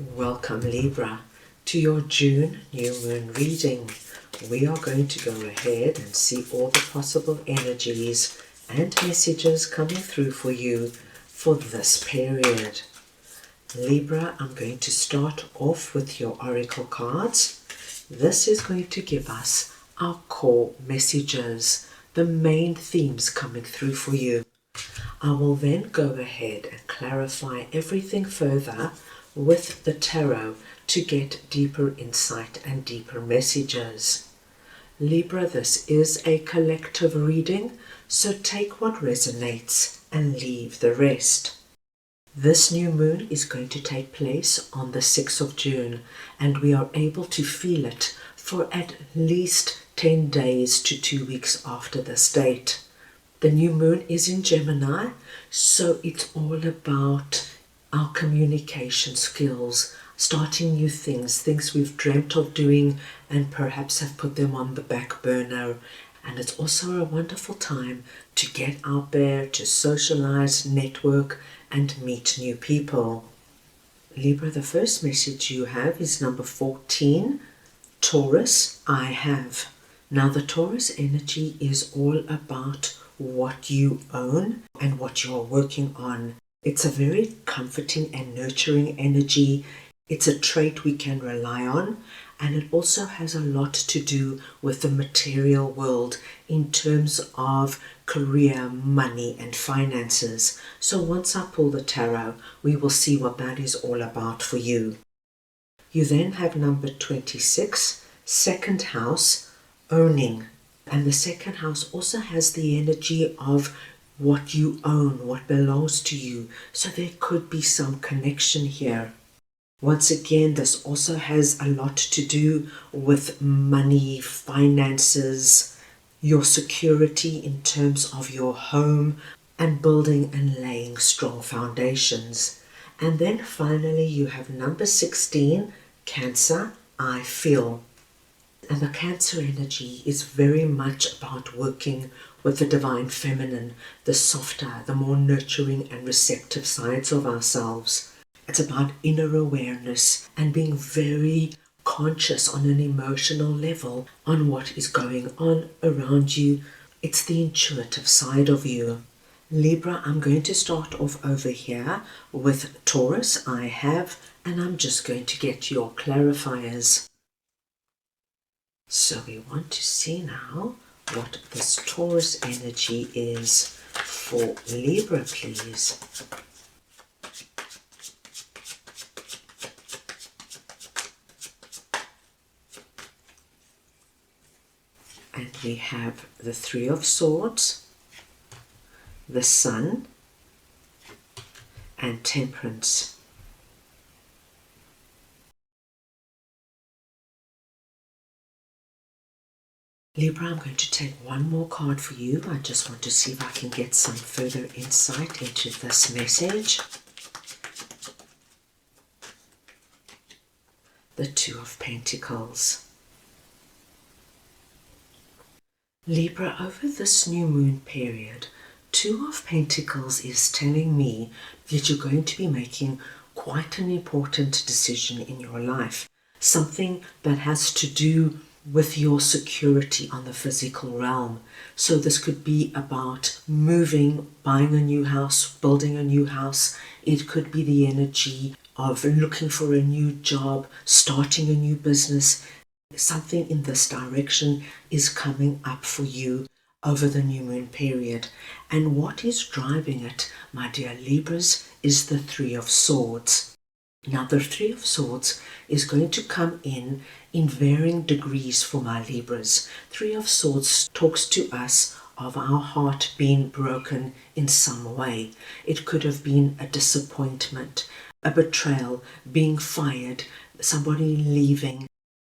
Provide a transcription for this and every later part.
Welcome Libra to your June new moon reading. We are going to go ahead and see all the possible energies and messages coming through for you for this period. Libra, I'm going to start off with your oracle cards. This is going to give us our core messages, the main themes coming through for you. I will then go ahead and clarify everything further with the tarot to get deeper insight and deeper messages. Libra, this is a collective reading, so take what resonates and leave the rest. This new moon is going to take place on the 6th of June, and we are able to feel it for at least 10 days to 2 weeks after this date. The new moon is in Gemini, so it's all about our communication skills, starting new things we've dreamt of doing and perhaps have put them on the back burner. And it's also a wonderful time to get out there, to socialize, network, and meet new people. Libra, the first message you have is number 14, Taurus, I have. Now the Taurus energy is all about what you own and what you're working on. It's a very comforting and nurturing energy. It's a trait we can rely on, and it also has a lot to do with the material world in terms of career, money, and finances. So once I pull the tarot, we will see what that is all about for you. You then have number 26, second house, owning. And the second house also has the energy of what you own, what belongs to you. So there could be some connection here. Once again, this also has a lot to do with money, finances, your security in terms of your home, and building and laying strong foundations. And then finally, you have number 16, Cancer, I feel. And the Cancer energy is very much about working with the divine feminine, the softer, the more nurturing and receptive sides of ourselves. It's about inner awareness and being very conscious on an emotional level on what is going on around you. It's the intuitive side of you. Libra, I'm going to start off over here with Taurus, I have, and I'm just going to get your clarifiers. So we want to see now what this Taurus energy is for Libra, please. And we have the Three of Swords, the Sun, and Temperance. Libra, I'm going to take one more card for you. I just want to see if I can get some further insight into this message. The Two of Pentacles. Libra, over this new moon period, Two of Pentacles is telling me that you're going to be making quite an important decision in your life. Something that has to do with your security on the physical realm. So this could be about moving, buying a new house, building a new house. It could be the energy of looking for a new job, starting a new business. Something in this direction is coming up for you over the new moon period. And what is driving it, my dear Libras, is the Three of Swords. Now the Three of Swords is going to come in varying degrees for my Libras. Three of Swords talks to us of our heart being broken in some way. It could have been a disappointment, a betrayal, being fired, somebody leaving.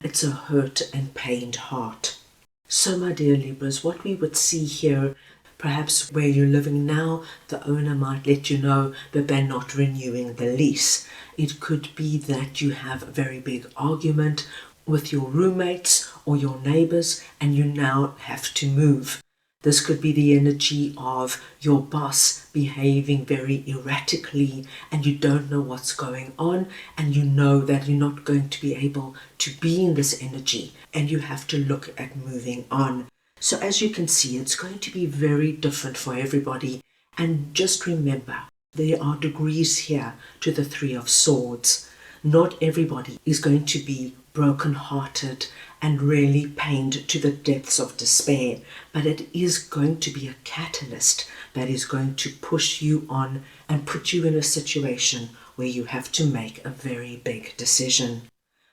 It's a hurt and pained heart. So my dear Libras, what we would see here, perhaps where you're living now, the owner might let you know that they're not renewing the lease. It could be that you have a very big argument with your roommates or your neighbors and you now have to move. This could be the energy of your boss behaving very erratically and you don't know what's going on, and you know that you're not going to be able to be in this energy and you have to look at moving on. So as you can see, it's going to be very different for everybody. And just remember, there are degrees here to the Three of Swords. Not everybody is going to be broken-hearted and really pained to the depths of despair, but it is going to be a catalyst that is going to push you on and put you in a situation where you have to make a very big decision.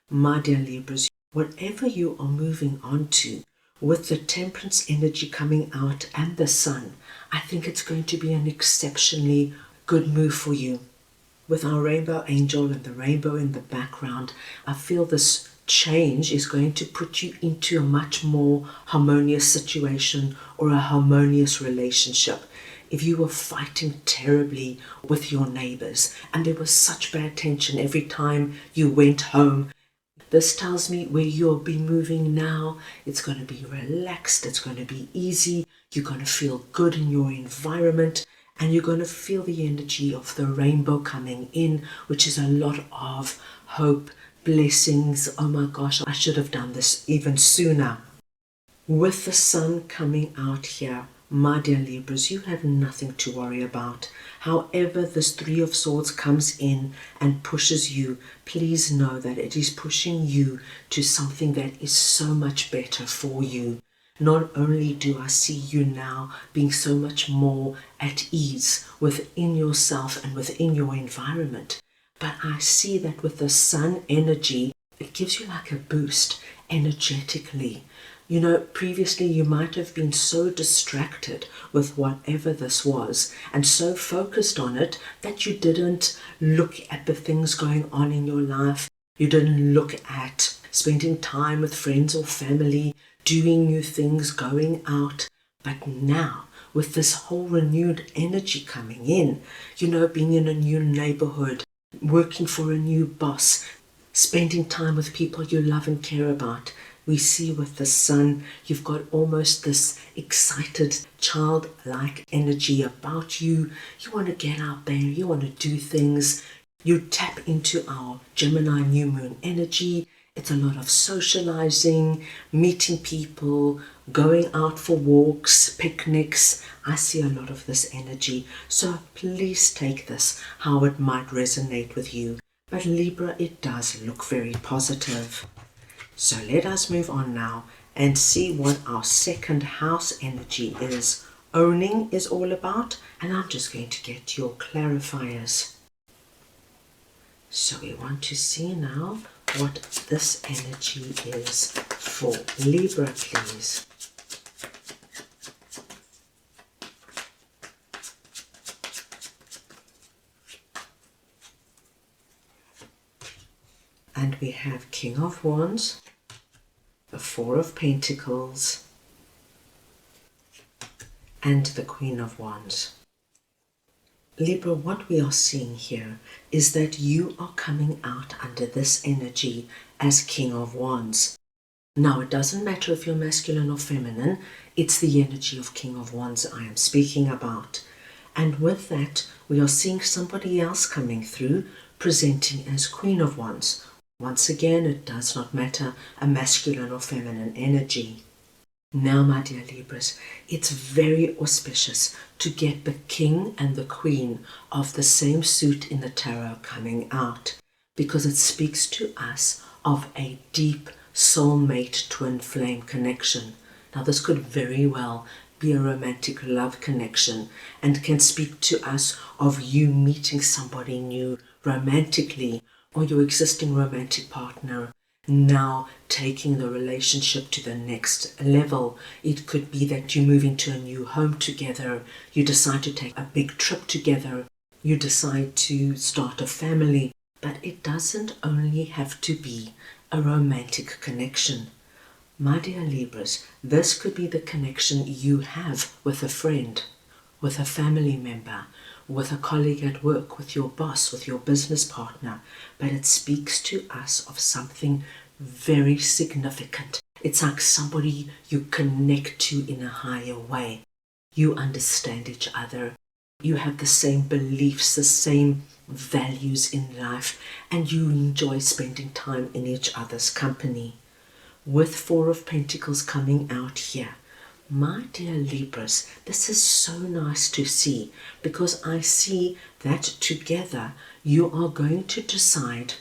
My dear Libras, whatever you are moving on to, with the Temperance energy coming out and the Sun, I think it's going to be an exceptionally good move for you. With our rainbow angel and the rainbow in the background, I feel this change is going to put you into a much more harmonious situation or a harmonious relationship. If you were fighting terribly with your neighbors and there was such bad tension every time you went home, this tells me where you'll be moving now, it's going to be relaxed, it's going to be easy, you're going to feel good in your environment, and you're going to feel the energy of the rainbow coming in, which is a lot of hope, blessings. Oh my gosh, I should have done this even sooner. With the Sun coming out here, my dear Libras, you have nothing to worry about. However this Three of Swords comes in and pushes you, please know that it is pushing you to something that is so much better for you. Not only do I see you now being so much more at ease within yourself and within your environment, but I see that with the Sun energy, it gives you like a boost energetically. You know, previously you might have been so distracted with whatever this was and so focused on it that you didn't look at the things going on in your life. You didn't look at spending time with friends or family, doing new things, going out. But now, with this whole renewed energy coming in, you know, being in a new neighborhood, working for a new boss, spending time with people you love and care about, we see with the Sun, you've got almost this excited, childlike energy about you. You want to get out there, you want to do things. You tap into our Gemini new moon energy. It's a lot of socializing, meeting people, going out for walks, picnics. I see a lot of this energy. So please take this, how it might resonate with you. But Libra, it does look very positive. So let us move on now and see what our second house energy is. Owning is all about, and I'm just going to get your clarifiers. So we want to see now what this energy is for Libra, please. And we have King of Wands, the Four of Pentacles, and the Queen of Wands. Libra, what we are seeing here is that you are coming out under this energy as King of Wands. Now, it doesn't matter if you're masculine or feminine, it's the energy of King of Wands I am speaking about. And with that, we are seeing somebody else coming through, presenting as Queen of Wands. Once again, it does not matter a masculine or feminine energy. Now, my dear Libras, it's very auspicious to get the King and the Queen of the same suit in the tarot coming out, because it speaks to us of a deep soulmate twin flame connection. Now, this could very well be a romantic love connection and can speak to us of you meeting somebody new romantically, or your existing romantic partner now taking the relationship to the next level. It could be that you move into a new home together, you decide to take a big trip together, you decide to start a family. But it doesn't only have to be a romantic connection. My dear Libras, this could be the connection you have with a friend, with a family member, with a colleague at work, with your boss, with your business partner. But it speaks to us of something very significant It's like somebody you connect to in a higher way. You understand each other. You have the same beliefs, the same values in life, and you enjoy spending time in each other's company. With Four of Pentacles coming out here, my dear Libras, this is so nice to see, because I see that together you are going to decide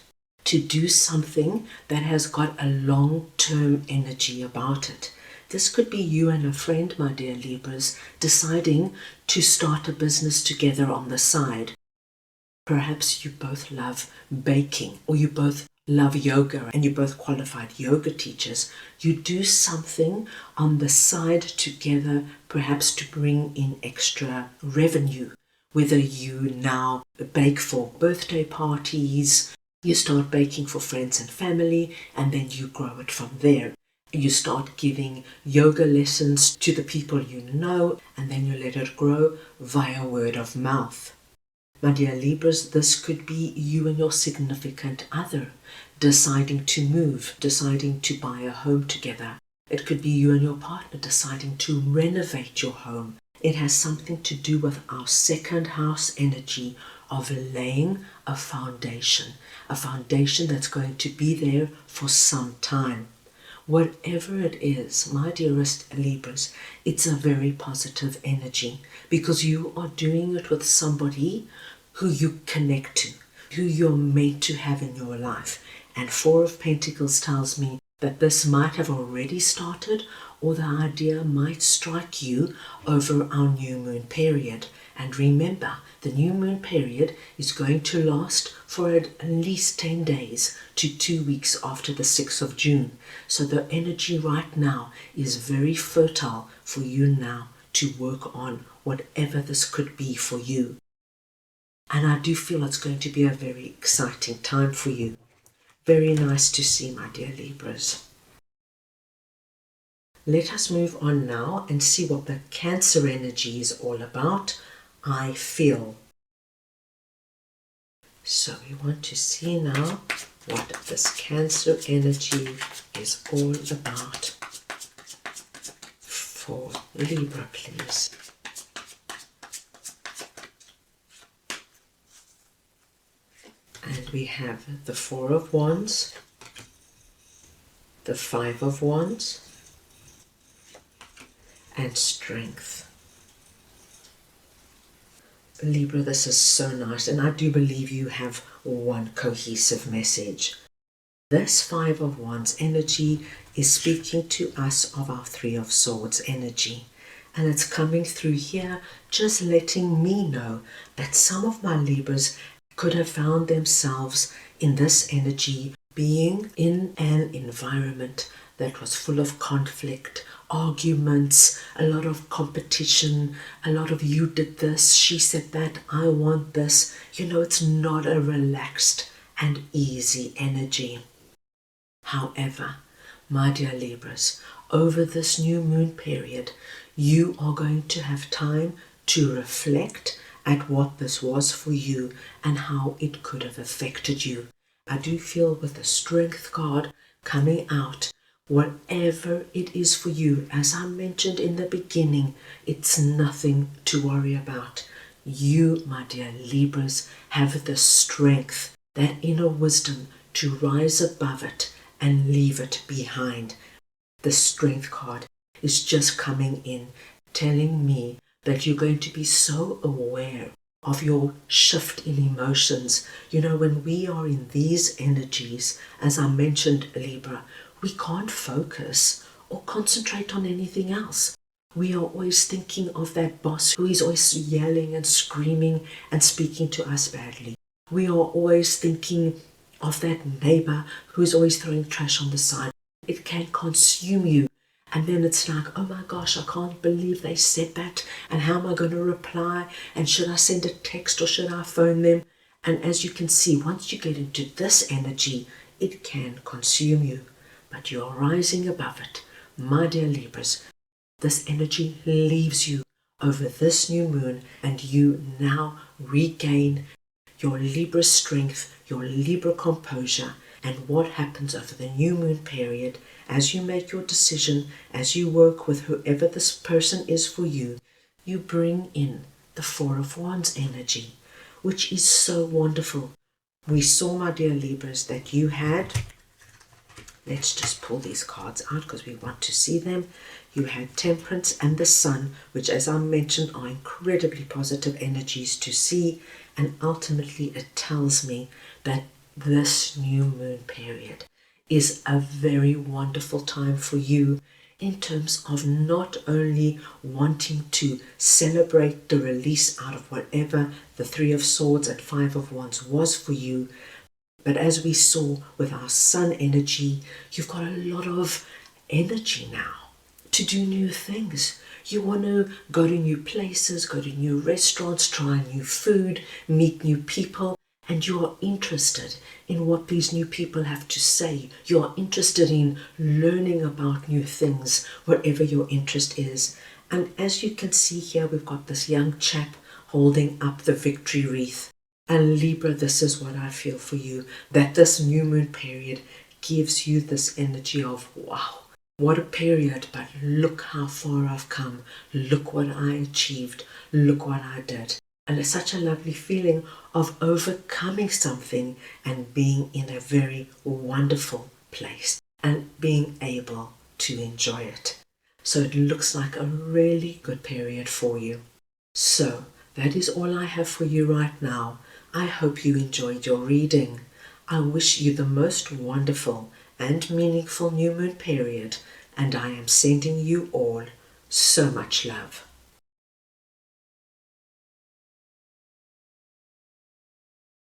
to do something that has got a long-term energy about it. This could be you and a friend, my dear Libras, deciding to start a business together on the side. Perhaps you both love baking, or you both love yoga and you're both qualified yoga teachers. You do something on the side together, perhaps to bring in extra revenue. Whether you now bake for birthday parties, you start baking for friends and family, and then you grow it from there. You start giving yoga lessons to the people you know, and then you let it grow via word of mouth. My dear Libras, this could be you and your significant other deciding to move, deciding to buy a home together. It could be you and your partner deciding to renovate your home. It has something to do with our second house energy of laying a foundation that's going to be there for some time. Whatever it is, my dearest Libras, it's a very positive energy, because you are doing it with somebody who you connect to, who you're meant to have in your life. And Four of Pentacles tells me that this might have already started, or the idea might strike you over our new moon period. And remember, the new moon period is going to last for at least 10 days to 2 weeks after the 6th of June. So the energy right now is very fertile for you now to work on whatever this could be for you. And I do feel it's going to be a very exciting time for you. Very nice to see, my dear Libras. Let us move on now and see what the Cancer energy is all about. I feel. So we want to see now what this Cancer energy is all about. For Libra, please. And we have the Four of Wands, the Five of Wands, and Strength. Libra, this is so nice, and I do believe you have one cohesive message. This Five of Wands energy is speaking to us of our Three of Swords energy. And it's coming through here, just letting me know that some of my Libras could have found themselves in this energy, being in an environment that was full of conflict, arguments, a lot of competition, a lot of you did this, she said that, I want this. You know, it's not a relaxed and easy energy. However, my dear Libras, over this new moon period, you are going to have time to reflect at what this was for you and how it could have affected you. I do feel with the Strength card coming out, whatever it is for you, as I mentioned in the beginning, it's nothing to worry about. You, my dear Libras, have the strength, that inner wisdom to rise above it and leave it behind. The Strength card is just coming in, telling me that you're going to be so aware of your shift in emotions. You know, when we are in these energies, as I mentioned, Libra, we can't focus or concentrate on anything else. We are always thinking of that boss who is always yelling and screaming and speaking to us badly. We are always thinking of that neighbor who is always throwing trash on the side. It can consume you. And then it's like, oh my gosh, I can't believe they said that. And how am I going to reply? And should I send a text or should I phone them? And as you can see, once you get into this energy, it can consume you. But you're rising above it. My dear Libras, this energy leaves you over this new moon, and you now regain your Libra strength, your Libra composure, and what happens over the new moon period as you make your decision, as you work with whoever this person is for you. You bring in the Four of Wands energy, which is so wonderful. We saw, my dear Libras, that you had, let's just pull these cards out because we want to see them. You had Temperance and the Sun, which, as I mentioned, are incredibly positive energies to see. And ultimately, it tells me that this new moon period is a very wonderful time for you in terms of not only wanting to celebrate the release out of whatever the Three of Swords and Five of Wands was for you, but as we saw with our Sun energy, you've got a lot of energy now to do new things. You want to go to new places, go to new restaurants, try new food, meet new people, and you are interested in what these new people have to say. You are interested in learning about new things, whatever your interest is. And as you can see here, we've got this young chap holding up the victory wreath. And Libra, this is what I feel for you, that this new moon period gives you this energy of, wow, what a period, but look how far I've come. Look what I achieved. Look what I did. And it's such a lovely feeling of overcoming something and being in a very wonderful place and being able to enjoy it. So it looks like a really good period for you. So that is all I have for you right now. I hope you enjoyed your reading. I wish you the most wonderful and meaningful new moon period, and I am sending you all so much love.